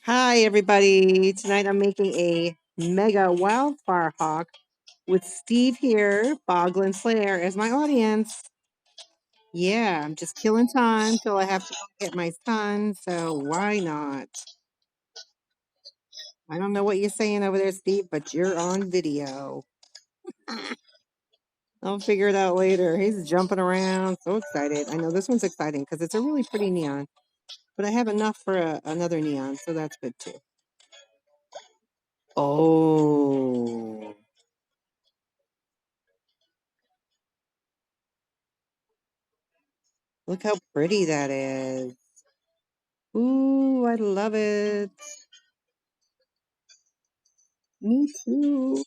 Hi, everybody. Tonight I'm making a mega wildfire hawk with Steve here, Boglin Slayer, as my audience. Yeah, I'm just killing time till I have to go get my son, so why not? I don't know what you're saying over there, Steve, but you're on video. I'll figure it out later. He's jumping around, so excited. I know this one's exciting because it's a really pretty neon, but I have enough for another neon, so that's good too. Oh. Look how pretty that is. Ooh, I love it. Me too.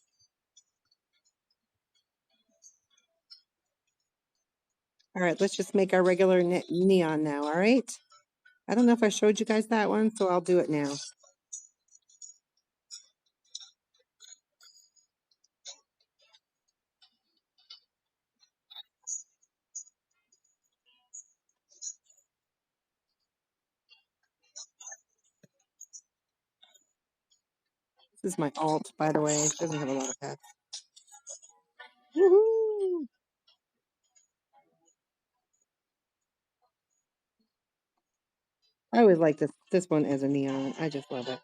All right, let's just make our regular neon now, all right? I don't know if I showed you guys that one, so I'll do it now. This is my alt, by the way. It doesn't have a lot of hats. Woohoo! I always like this one as a neon. I just love it.